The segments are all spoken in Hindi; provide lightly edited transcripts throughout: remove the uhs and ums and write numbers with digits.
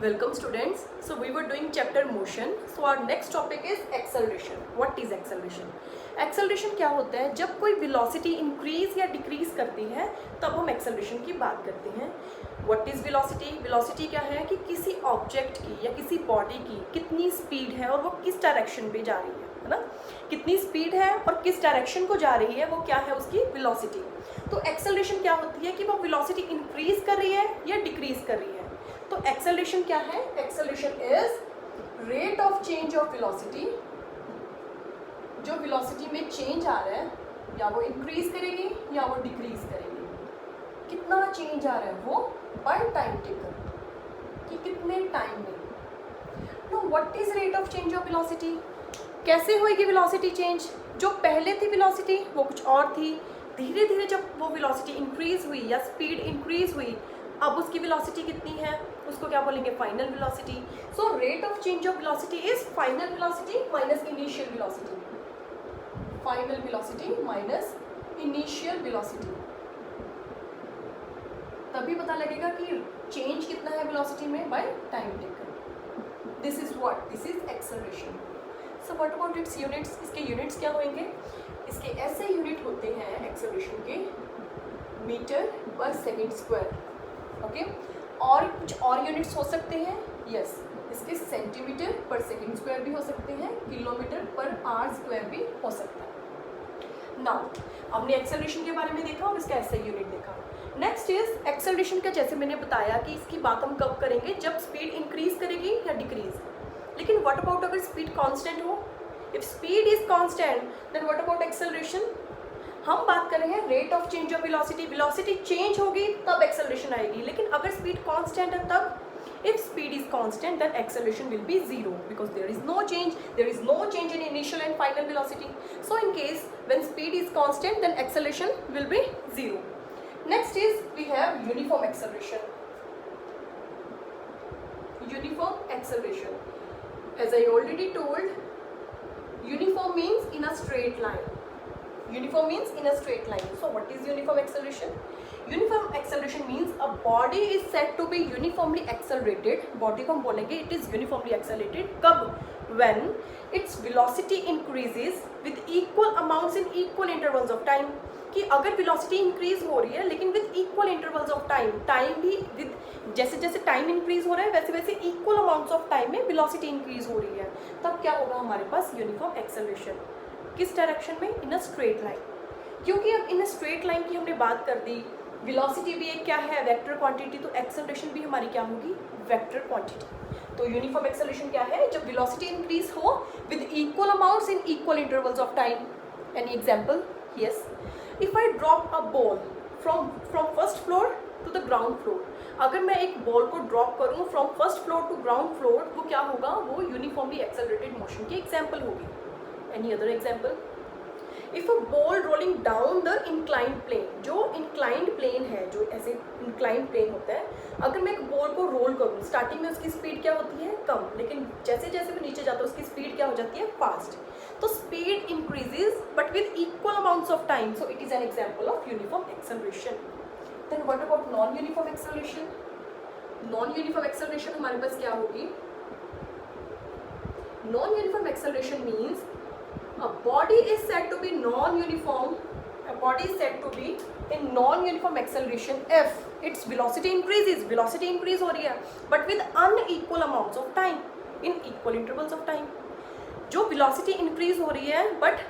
Welcome students. So we were doing chapter motion. So our next topic is acceleration. What is acceleration? Acceleration क्या होता है? जब कोई velocity increase या decrease करती है तब हम acceleration की बात करते हैं. What is velocity? Velocity क्या है कि किसी object की या किसी body की कितनी speed है और वो किस direction पे जा रही है ना? कितनी speed है और किस direction को जा रही है वो क्या है उसकी velocity. तो acceleration क्या होती है कि वो velocity increase कर रही है या decrease कर रही है. तो एक्सेलरेशन क्या है? Acceleration is rate of change of velocity. जो वेलोसिटी में चेंज आ रहा है या वो इंक्रीज करेगी या वो डिक्रीज करेगी. कितना चेंज आ रहा है वो बाय टाइम टेकन, कि कितने टाइम में. Know what is rate of change of velocity? कैसे होएगी वेलोसिटी चेंज? जो पहले थी वेलोसिटी वो कुछ और थी. धीरे धीरे जब वो वेलोसिटी इंक्रीज हुई या स्पीड इंक्रीज हुई अब उसकी वेलोसिटी कितनी है उसको क्या बोलेंगे? Final velocity. So rate of change of velocity is final velocity minus initial velocity. Final velocity minus initial velocity. तभी पता लगेगा कि चेंज कितना है वेलोसिटी में bye time taken. This is what? This is acceleration. So what about it's units? इसके यूनिट्स क्या होंगे? इसके ऐसे यूनिट होते हैं एक्सेलरेशन के मीटर पर सेकेंड स्क्वायर. ओके और कुछ और यूनिट्स हो सकते हैं. यस इसके सेंटीमीटर पर सेकेंड स्क्वायर भी हो सकते हैं, किलोमीटर पर आवर स्क्वायर भी हो सकता है. नाउ हमने एक्सेलरेशन के बारे में देखा और इसका ऐसा यूनिट देखा. नेक्स्ट इज एक्सेलरेशन का. जैसे मैंने बताया कि इसकी बात हम कब करेंगे? जब स्पीड इंक्रीज करेगी या डिक्रीज. लेकिन व्हाट अबाउट अगर स्पीड कांस्टेंट हो? If speed is constant then what about acceleration? हम बात कर रहे हैं rate of change of velocity. Velocity change होगी तब एक्सेलरेशन आएगी. लेकिन अगर स्पीड कांस्टेंट है तब. If speed is constant then acceleration will be zero because there is no change in initial and final velocity. So in case when speed is constant then acceleration will be zero. Next is we have uniform acceleration. Uniform acceleration as I already told, uniform means in a straight line. Uniform means in a straight line. So what is uniform acceleration? Uniform acceleration means a body is said to be uniformly accelerated. Body को हम बोलेंगे it is uniformly accelerated. कब? When its velocity increases with equal amounts in equal intervals of time. कि अगर velocity increase हो रही है लेकिन with equal intervals of time. Time भी with जैसे जैसे टाइम इंक्रीज हो रहा है वैसे वैसे इक्वल अमाउंट्स ऑफ टाइम में वेलोसिटी इंक्रीज हो रही है. तब क्या होगा हमारे पास? Uniform acceleration. किस डायरेक्शन में? In a straight line. क्योंकि अब इन अ स्ट्रेट लाइन की हमने बात कर दी. वेलोसिटी भी एक क्या है? Vector quantity. तो एक्सेलरेशन भी हमारी क्या होगी? Vector quantity. तो यूनिफॉर्म एक्सेलरेशन क्या है? जब वेलोसिटी इंक्रीज हो with equal amounts in equal intervals of time. Any example? Yes. If I drop a ball from first floor to the ground floor. अगर मैं एक बॉल को ड्रॉप करूँ from first floor to ground floor वो क्या होगा? वो यूनिफॉर्मली एक्सेलरेटेड मोशन की एग्जाम्पल होगी. Any other example? If a ball rolling down the inclined plane. जो इंक्लाइंड प्लेन है, जो ऐसे इंक्लाइंड प्लेन होता है, अगर मैं एक बॉल को रोल करूँ स्टार्टिंग में उसकी स्पीड क्या होती है? कम. लेकिन जैसे जैसे वो नीचे जाता है उसकी स्पीड क्या हो जाती है? फास्ट. तो speed increases but with equal amounts of time. So it is an example of uniform acceleration. Then what about non-uniform acceleration? Non-uniform acceleration हमारे पास क्या होगी? Non-uniform acceleration means a body is said to be non-uniform. A body is said to be in non-uniform acceleration if its velocity increases. Velocity increase हो रही है, but with unequal amounts of time in equal intervals of time. जो velocity increase हो रही है, but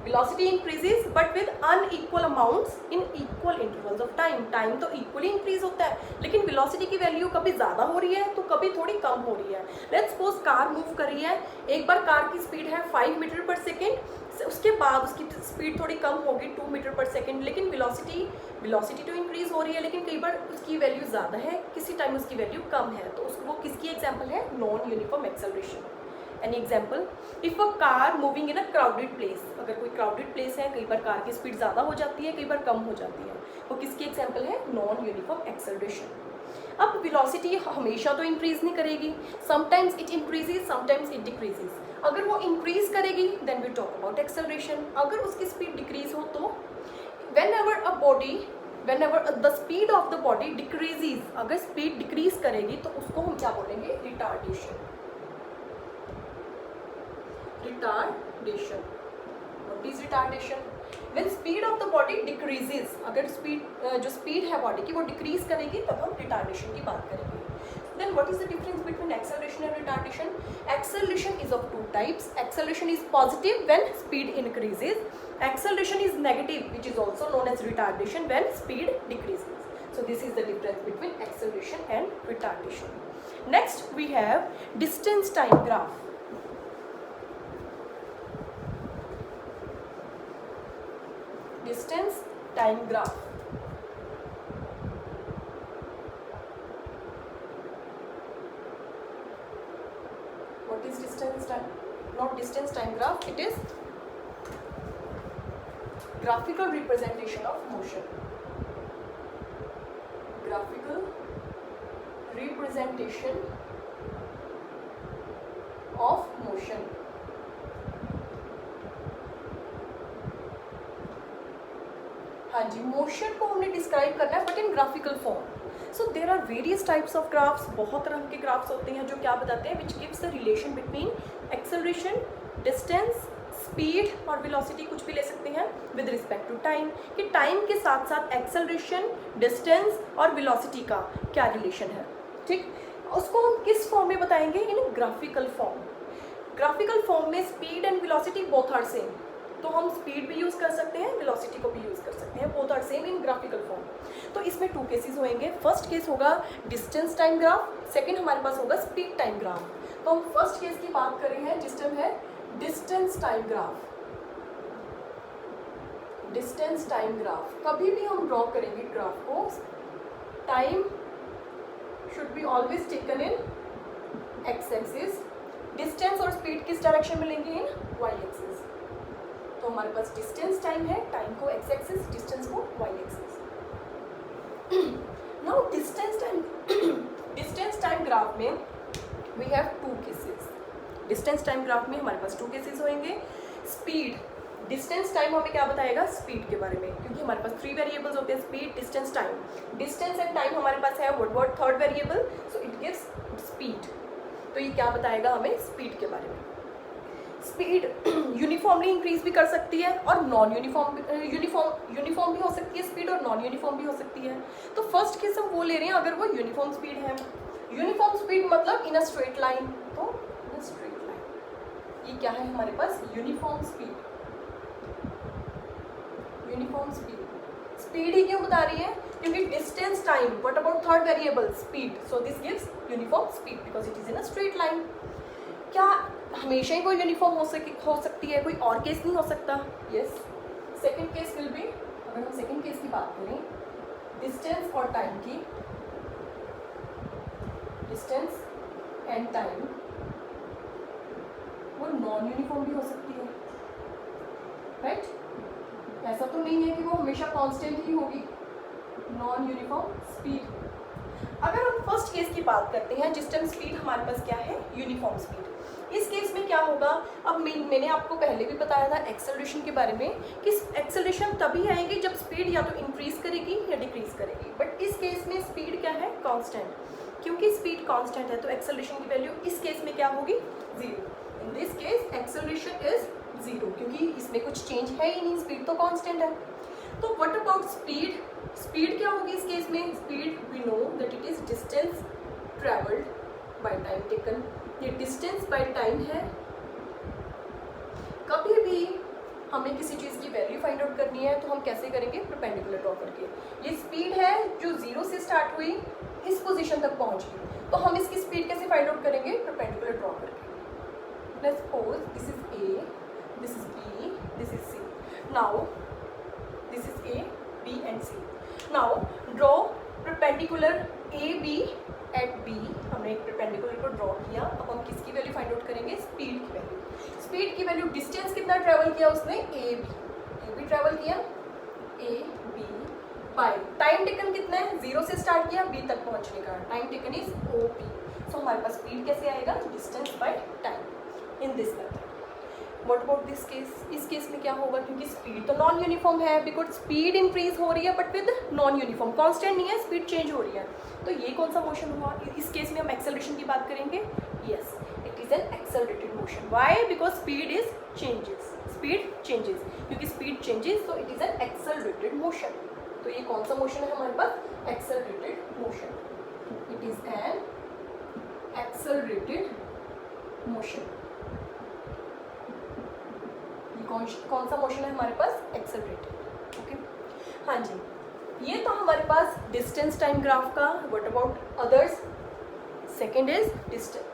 velocity increases but with unequal amounts in equal intervals of time. Time तो equally increase होता है लेकिन velocity की वैल्यू कभी ज़्यादा हो रही है तो कभी थोड़ी कम हो रही है. Let's suppose कार मूव कर रही है. एक बार कार की स्पीड है 5 मीटर पर सेकेंड. उसके बाद उसकी स्पीड थोड़ी कम होगी 2 मीटर पर सेकेंड. लेकिन वेलोसिटी तो इंक्रीज हो रही है लेकिन कई बार उसकी वैल्यू ज़्यादा है, किसी टाइम उसकी वैल्यू कम है. तो उसको वो किसकी एग्जाम्पल है? Non uniform acceleration. Any example? If a car moving in a crowded place. अगर कोई क्राउडेड प्लेस है कई बार कार की स्पीड ज़्यादा हो जाती है, कई बार कम हो जाती है. वो किसकी एग्जाम्पल है? Non uniform acceleration. अब वेलोसिटी हमेशा तो इंक्रीज नहीं करेगी. Sometimes it increases, sometimes it decreases. अगर वो इंक्रीज करेगी then we talk about acceleration. अगर उसकी स्पीड डिक्रीज हो तो whenever a body whenever the speed of the body decreases, अगर speed decrease करेगी तो उसको हम क्या बोलेंगे? Retardation. Retardation. What is retardation? When speed of the body decreases, अगर जो speed है body की वो decrease करेगी तब हम retardation की बात करेंगे. Then what is the difference between acceleration and retardation? Acceleration is of two types. Acceleration is positive when speed increases. Acceleration is negative, which is also known as retardation, when speed decreases. So this is the difference between acceleration and retardation. Next we have distance time graph. Distance time graph. What is distance time? Not distance time graph, it is graphical representation of motion. Graphical representation of motion. हाँ जी, मोशन को हमने डिस्क्राइब करना है but in graphical form. So there are various types of graphs. बहुत तरह के ग्राफ्स होते हैं जो क्या बताते हैं, which gives the relation between acceleration, distance, speed और वेलोसिटी, कुछ भी ले सकते हैं विद रिस्पेक्ट टू टाइम, कि टाइम के साथ साथ एक्सेलरेशन, डिस्टेंस और वेलोसिटी का क्या रिलेशन है. ठीक, उसको हम किस फॉर्म में बताएंगे? In graphical form. Graphical form में speed and velocity both are same, तो हम स्पीड भी यूज़ कर सकते हैं, वेलोसिटी को भी यूज़ कर सकते हैं, both are same in graphical form. तो इसमें टू केसेस होंगे. फर्स्ट केस होगा डिस्टेंस टाइम ग्राफ, सेकंड हमारे पास होगा स्पीड टाइम ग्राफ. तो हम फर्स्ट केस की बात कर रहे हैं जिसमें है distance time graph. Distance time graph कभी भी हम ड्रॉ करेंगे ग्राफ को, time should be always taken in x axis, distance और स्पीड किस डायरेक्शन में लेंगे? In y axis. तो हमारे पास डिस्टेंस टाइम है, टाइम को एक्स एक्सिस, डिस्टेंस को y axis. Now distance time graph में we have two cases. Distance time graph में हमारे पास टू केसेस होंगे. स्पीड, डिस्टेंस टाइम हमें क्या बताएगा? स्पीड के बारे में, क्योंकि हमारे पास थ्री वेरिएबल्स होते हैं, speed, distance, time. Distance and time हमारे पास है what third variable, so it gives speed. तो ये क्या बताएगा हमें? स्पीड के बारे में. स्पीड यूनिफॉर्मली इंक्रीज भी कर सकती है और नॉन यूनिफॉर्म यूनिफॉर्म भी हो सकती है स्पीड, और नॉन यूनिफॉर्म भी हो सकती है. तो फर्स्ट केस हम वो ले रहे हैं अगर वो यूनिफॉर्म स्पीड है. यूनिफॉर्म स्पीड मतलब इन अ स्ट्रेट लाइन. तो इन अ स्ट्रेट लाइन ये क्या है हमारे पास? Uniform speed. Uniform speed. Speed ही क्यों बता रही है? क्योंकि distance, time, what about third variable speed, so this gives uniform speed because it is in a straight line. क्या हमेशा ही वो यूनिफॉर्म हो सकती है? कोई और केस नहीं हो सकता? Yes. Second case will be, अगर हम सेकंड केस की बात करें, डिस्टेंस और टाइम की, डिस्टेंस एंड टाइम वो नॉन यूनिफॉर्म भी हो सकती है, राइट? ऐसा तो नहीं है कि वो हमेशा कांस्टेंट ही होगी. Non uniform speed. अगर हम फर्स्ट केस की बात करते हैं, जिस टाइम स्पीड हमारे पास क्या है? Uniform speed. इस केस में क्या होगा? अब मैंने आपको पहले भी बताया था एक्सेलरेशन के बारे में कि एक्सेलरेशन तभी आएगी जब स्पीड या तो इंक्रीज करेगी या डिक्रीज करेगी. बट इस केस में स्पीड क्या है? कांस्टेंट. क्योंकि स्पीड कांस्टेंट है तो एक्सेलरेशन की वैल्यू इस केस में क्या होगी? Zero. In this case acceleration is zero, क्योंकि इसमें कुछ चेंज है ही नहीं, स्पीड तो कांस्टेंट है. तो व्हाट अबाउट स्पीड? स्पीड क्या होगी इस केस में? Speed we know that it is distance travelled by time taken. ये डिस्टेंस बाय टाइम है. कभी भी हमें किसी चीज़ की वैल्यू फाइंड आउट करनी है तो हम कैसे करेंगे? परपेंडिकुलर ड्रॉ करके. ये स्पीड है जो जीरो से स्टार्ट हुई, इस पोजीशन तक पहुंच गई, तो हम इसकी स्पीड कैसे फाइंड आउट करेंगे? परपेंडिकुलर ड्रॉ करके. Let's suppose this is A, this is B, this is C. Now this is A, B and C. Now draw perpendicular A B at B. हमने एक परपेंडिकुलर को ड्रॉ किया. अब हम किसकी वैल्यू फाइंड आउट करेंगे? स्पीड की वैल्यू. स्पीड की वैल्यू, डिस्टेंस कितना ट्रैवल किया उसने? ए बी ट्रैवल किया, A B by time taken कितना है? जीरो से स्टार्ट किया, बी तक पहुंचने का. Time taken is O P. So हमारे पास स्पीड कैसे आएगा? Distance by time in this method. What about this case? इस केस में क्या होगा, क्योंकि स्पीड तो नॉन यूनिफॉर्म है, बिकॉज स्पीड इंक्रीज हो रही है but with non uniform, constant नहीं है, स्पीड चेंज हो रही है। तो ये कौन सा मोशन हुआ? इस केस में हम एक्सेलरेशन की बात करेंगे। Yes, it is an accelerated motion. Why? Because speed is changes, speed changes, क्योंकि स्पीड चेंजेस तो it is an accelerated motion. तो ये कौन सा मोशन है हमारे पास? Accelerated motion. It is an accelerated motion. कौन सा मोशन है हमारे पास? एक्सेलरेटेड। ओके, हाँ जी, ये तो हमारे पास डिस्टेंस टाइम ग्राफ का। What about others? Second is distance,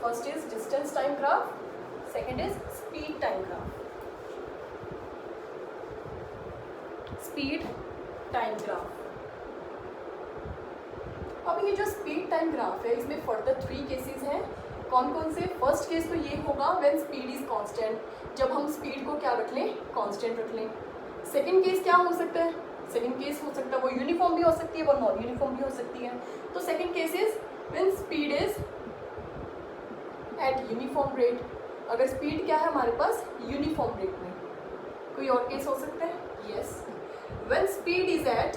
first is distance time graph, second is speed time graph. Speed time graph. अब ये जो स्पीड टाइम ग्राफ है, इसमें फर्दर 3 केसेस हैं। कौन कौन से? फर्स्ट केस तो ये होगा व्हेन स्पीड इज कांस्टेंट, जब हम स्पीड को क्या रख लें? कांस्टेंट रख लें। सेकंड केस क्या हो सकता है? सेकंड केस हो सकता है वो यूनिफॉर्म भी हो सकती है, वो नॉन यूनिफॉर्म भी हो सकती है। तो second case is when speed is eight uniform rate. अगर स्पीड क्या है हमारे पास? यूनिफॉर्म रेट में। कोई और केस हो सकता है? Yes, when speed is at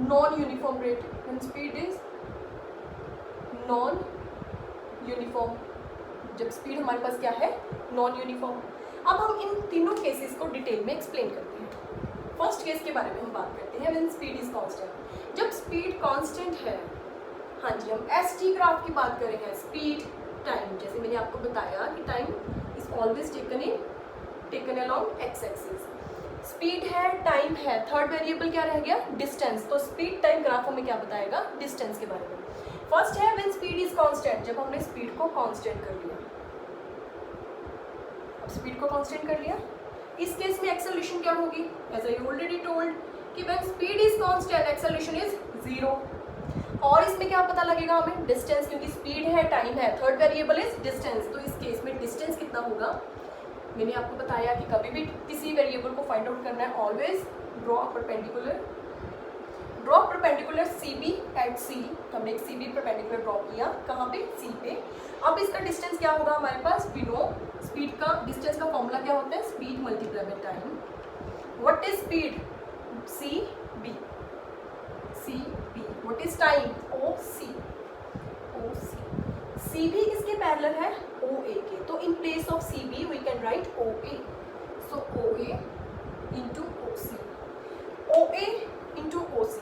non uniform rate, when speed is non uniform, जब स्पीड हमारे पास क्या है? Non uniform. अब हम इन तीनों केसेस को डिटेल में एक्सप्लेन करते हैं। फर्स्ट केस के बारे में हम बात करते हैं, व्हेन स्पीड इज कांस्टेंट। जब स्पीड कांस्टेंट है, हाँ जी, हम एसटी ग्राफ की बात करेंगे, स्पीड टाइम। जैसे मैंने आपको बताया कि time is always taken along x axis. Speed है, टाइम है, थर्ड वेरिएबल क्या रह गया? डिस्टेंस। तो स्पीड टाइम ग्राफ हमें क्या बताएगा? डिस्टेंस के बारे में। फर्स्ट है व्हेन स्पीड इज कांस्टेंट, जब हमने स्पीड को कांस्टेंट कर लिया। अब स्पीड को कांस्टेंट कर लिया, इस केस में एक्सेलरेशन क्या होगी? एज आई ऑलरेडी टोल्ड कि when speed is constant acceleration is 0। और इसमें क्या पता लगेगा हमें? डिस्टेंस, क्योंकि स्पीड है, टाइम है, थर्ड वेरिएबल इज डिस्टेंस। तो इस केस में डिस्टेंस कितना होगा? मैंने आपको बताया कि कभी भी किसी वेरिएबल को फाइंड आउट करना है, always draw a perpendicular, draw perpendicular CB at C। हमने एक CB परपेंडिकुलर ड्रॉ किया, कहाँ पे? C पे। अब इसका डिस्टेंस क्या होगा हमारे पास? वी नो स्पीड का डिस्टेंस का फॉर्मूला क्या होता है? Speed multiply by time. What is speed? CB। CB। What is time? OC। CB किसके पैरेलल है? OA के। तो in place of CB we can write OA। So OA into OC, OA into OC।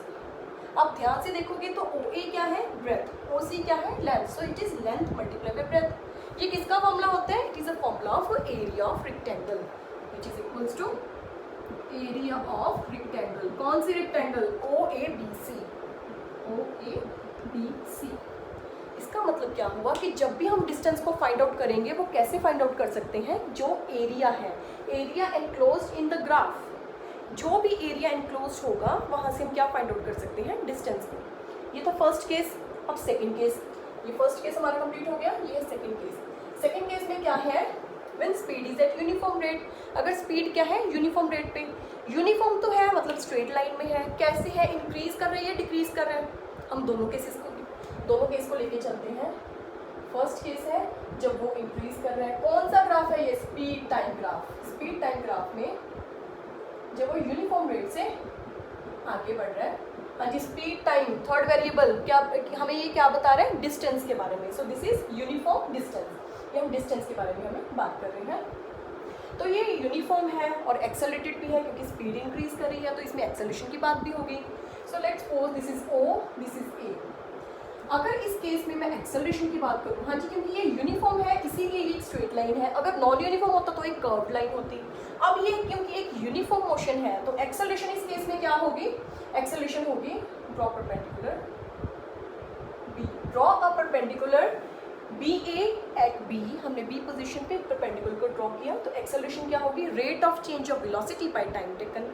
अब ध्यान से देखोगे तो OA क्या है? ब्रेथ, OC क्या है? Length. So it is length multiply by breadth. ये किसका फॉर्मूला होता है? It is a formula of area of rectangle which is equals to area of rectangle. कौन सी रेक्टेंगल? OABC। OABC। इसका मतलब क्या हुआ कि जब भी हम डिस्टेंस को फाइंड आउट करेंगे, वो कैसे फाइंड आउट कर सकते हैं? जो एरिया है, area enclosed in the graph, जो भी एरिया एनक्लोज होगा वहाँ से हम क्या फाइंड आउट कर सकते हैं? डिस्टेंस को। ये तो फर्स्ट केस। अब सेकंड केस, ये फर्स्ट केस हमारा कंप्लीट हो गया, ये है सेकंड केस। सेकंड केस में क्या है? When speed is eight uniform rate. अगर स्पीड क्या है? यूनिफॉर्म रेट पे। यूनिफॉर्म तो है, मतलब स्ट्रेट लाइन में है। कैसे है? इंक्रीज कर रही है, डिक्रीज कर रहा है? हम दोनों केस को लेके चलते हैं। फर्स्ट केस है जब वो इंक्रीज कर रहा है। कौन सा ग्राफ है ये? Speed time graph. Speed time graph में जब वो यूनिफॉर्म रेट से आगे बढ़ रहा है। हाँ जी, स्पीड टाइम थर्ड वेरिएबल क्या हमें ये क्या बता रहा है? डिस्टेंस के बारे में। So this is uniform distance. ये हम डिस्टेंस के बारे में हमें बात कर रहे हैं। तो ये यूनिफॉर्म है और एक्सेलरेटेड भी है, क्योंकि स्पीड इंक्रीज कर रही है, तो इसमें एक्सेलरेशन की बात भी होगी। So let's suppose this is O, this is A। अगर इस केस में मैं एक्सेलरेशन की बात करूँ, हाँ जी, क्योंकि ये यूनिफॉर्म है इसीलिए ये एक स्ट्रेट लाइन है। अगर नॉन यूनिफॉर्म होता तो एक कर्व्ड लाइन होती। अब ये क्योंकि एक यूनिफॉर्म मोशन है, तो एक्सेलरेशन इस केस में क्या होगी? एक्सेलरेशन होगी draw perpendicular B, draw a perpendicular BA at B। हमने B पोजीशन पे परपेंडिकुलर को ड्रॉ किया, तो एक्सेलरेशन क्या होगी? Rate of change of velocity by time taken.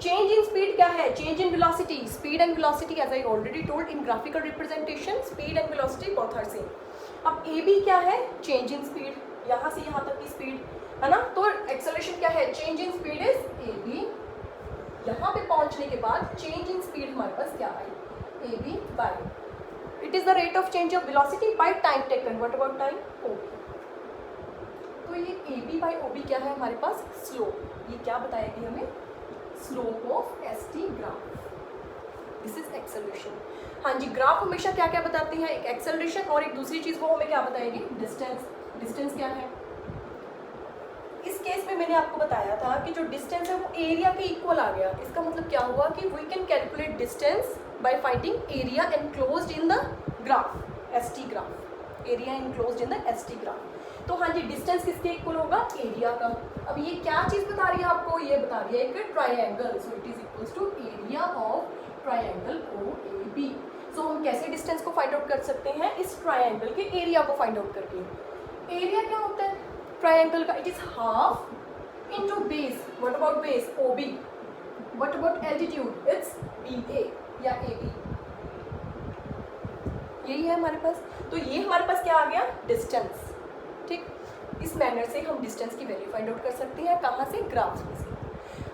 Change in speed क्या है? Change in velocity. Speed and velocity as I already told in graphical representation, speed and velocity both are same. अब AB क्या है? चेंज इन स्पीड, यहाँ से यहाँ तक की स्पीड है ना। तो एक्सेलरेशन क्या है? Change in speed is AB। यहाँ पे पहुँचने के बाद चेंज इन स्पीड हमारे पास क्या आई? AB by, it is the rate of change of velocity by time taken. What about time? OB. AB by OB क्या है हमारे पास, स्लोप। ये क्या बताएगी हमें, slope of ST graph. This is acceleration. हाँ जी, ग्राफ हमेशा क्या क्या बताते हैं, एक एक्सेलरेशन और एक दूसरी चीज वो हमें क्या बताएगी, डिस्टेंस। डिस्टेंस क्या है, इस केस में मैंने आपको बताया था कि जो डिस्टेंस है वो एरिया के इक्वल आ गया। इसका मतलब क्या हुआ कि we can calculate distance by finding area enclosed in the graph, ST graph, area enclosed in the ST graph. तो हाँ जी, डिस्टेंस किसके इक्वल होगा, एरिया का। अब ये क्या चीज बता रही है आपको, ये बता रही है एक triangle, so it is equals to area of triangle OAB। सो हम कैसे डिस्टेंस को फाइंड आउट कर सकते हैं, इस ट्रायंगल के एरिया को फाइंड आउट करके। एरिया क्या होता है ट्रायंगल का, it is half into base. What about base, OB। What about altitude, it's BA या AB। यही है हमारे पास। तो ये हमारे पास क्या आ गया, डिस्टेंस। ठीक, इस मैनर से हम डिस्टेंस की वैल्यू फाइंड आउट कर सकते हैं, कहाँ से, ग्राफ में से।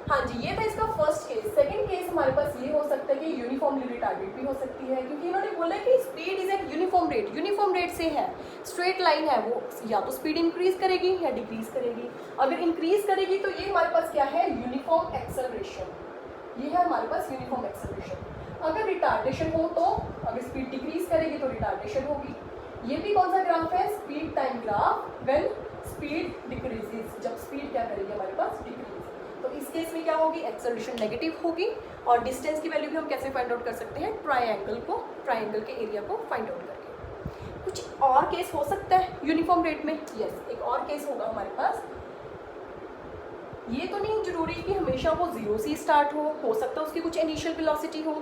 हाँ जी, ये था इसका फर्स्ट केस। सेकंड केस हमारे पास ये हो सकता है कि यूनिफॉर्मली रिटार्डेड भी हो सकती है, क्योंकि इन्होंने बोला कि speed is eight uniform rate. Uniform rate से है, स्ट्रेट लाइन है, वो या तो स्पीड इंक्रीज करेगी या डिक्रीज करेगी। अगर इंक्रीज करेगी तो ये हमारे पास क्या है, यूनिफॉर्म एक्सेलरेशन। ये है हमारे पास यूनिफॉर्म एक्सेलरेशन। अगर रिटार्डेशन हो तो, अगर स्पीड डिक्रीज करेगी तो रिटार्डेशन होगी। ये भी कौन सा ग्राफ है, speed time graph, when speed decreases, जब स्पीड क्या करेगी हमारे पास, डिक्रीज। तो इस केस में क्या होगी, एक्सेलरेशन नेगेटिव होगी। और डिस्टेंस की वैल्यू भी हम कैसे फाइंड आउट कर सकते हैं, ट्रायंगल को, ट्रायंगल के एरिया को फाइंड आउट करके। कुछ और केस हो सकता है यूनिफॉर्म रेट में, यस, एक और केस होगा हमारे पास। ये तो नहीं जरूरी कि हमेशा वो 0 से स्टार्ट हो सकता है उसकी कुछ इनिशियल वेलोसिटी हो।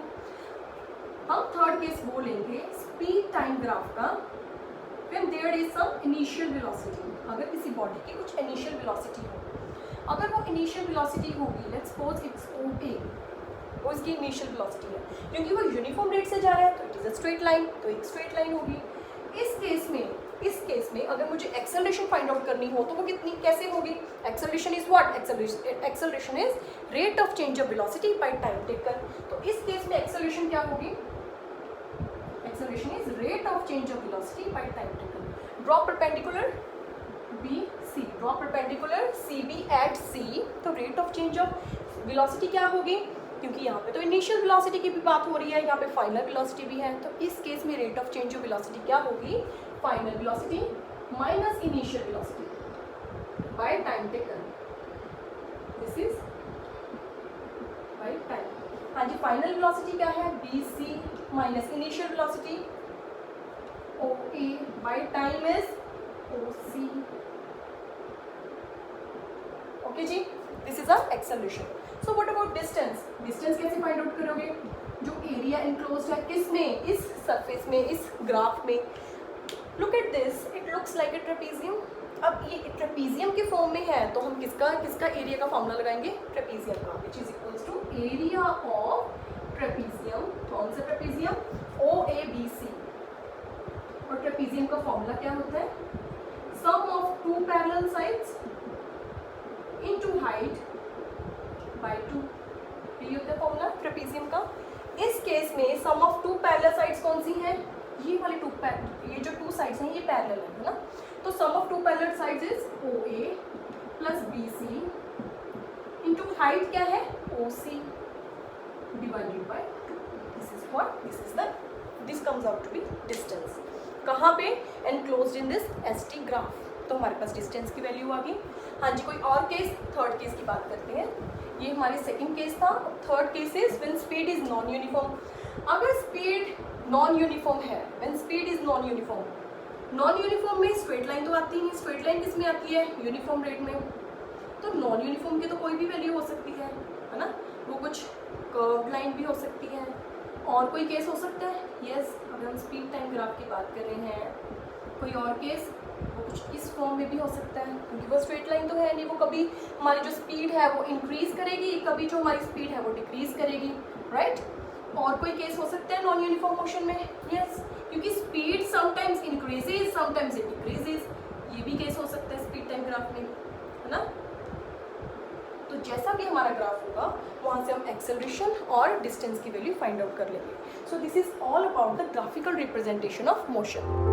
हम थर्ड केस वो लेंगे स्पीड टाइम ग्राफ का, when there is some initial velocity. अगर किसी बॉडी की कुछ इनिशियल वेलोसिटी हो, अगर वो इनिशियल वेलोसिटी होगी, लेट्स सपोज इट्स OA, वो इसकी इनिशियल वेलोसिटी है, क्योंकि वो यूनिफॉर्म रेट से जा रहा है तो it is a straight line, तो एक स्ट्रेट लाइन होगी। इस केस में अगर मुझे एक्सेलरेशन फाइंड आउट करनी हो तो वो कितनी, कैसे होगी, acceleration is what, acceleration is rate of change of velocity by time taken. तो इस केस में एक्सेलरेशन क्या होगी, acceleration is rate of change of velocity by time taken. Draw perpendicular BC, draw perpendicular CB at C। तो rate of change of velocity क्या होगी, क्योंकि यहाँ पे तो इनिशियल वेलोसिटी की भी बात हो रही है, यहाँ पे फाइनल वेलोसिटी भी है। तो इस केस में rate of change of velocity क्या होगी, final velocity minus initial velocity by time taken. This is by time. हाँ जी, फाइनल वेलोसिटी क्या है, BC minus initial velocity OA by time is OC। Okay जी, this is a acceleration. So what about distance, distance कैसे फाइंड आउट करोगे, जो एरिया इनक्लोज्ड है किसमें, इस सरफेस में, इस ग्राफ में। Look at this, it looks like a trapezium. अब ये ट्रेपीजियम के फॉर्म में है तो हम किसका एरिया का फॉर्मूला लगाएंगे, ट्रेपीजियम का, which is equals to area of trapezium. कौन सा ट्रेपीजियम, OABC। और ट्रेपीजियम का फॉर्मूला क्या होता है, sum of two parallel sides into height by 2। ये होता है फॉर्मूला ट्रेपीजियम का। इस केस में सम ऑफ टू पैरेलल साइड्स कौन सी हैं, ये वाली ये जो टू साइड्स हैं ये पैरेलल है ना। तो sum of two parallel sides is OA plus BC into height क्या है, OC divided by 2। This is what, this comes out to be distance. कहाँ पे, enclosed in this ST graph. तो हमारे पास डिस्टेंस की वैल्यू आ गई। हाँ जी, कोई और केस, थर्ड केस की बात करते हैं। ये हमारे सेकंड केस था। Third case is when speed is non uniform. अगर स्पीड नॉन यूनिफॉर्म है, when speed is non uniform, non uniform में स्ट्रेट लाइन तो आती नहीं, स्ट्रेट लाइन किस में आती है, यूनिफॉर्म रेट में। तो नॉन यूनिफॉर्म की तो कोई भी वैल्यू हो सकती है ना, वो कुछ कर्व लाइन भी हो सकती है। और कोई केस हो सकता है, यस, अगर हम स्पीड टाइम ग्राफ की बात कर रहे हैं, कोई और केस वो कुछ इस फॉर्म में भी हो सकता है, क्योंकि वो स्ट्रेट लाइन तो है नहीं, वो कभी हमारी जो स्पीड है वो इंक्रीज करेगी, कभी जो हमारी स्पीड है वो डिक्रीज करेगी, राइट। और कोई केस हो सकता है नॉन यूनिफॉर्म मोशन में, यस, क्योंकि speed sometimes increases sometimes it decreases, ये भी केस हो सकता है स्पीड टाइम ग्राफ में, है ना। तो जैसा भी हमारा ग्राफ होगा वहाँ से हम एक्सेलरेशन और डिस्टेंस की वैल्यू फाइंड आउट कर लेंगे। So this is all about the graphical representation of motion.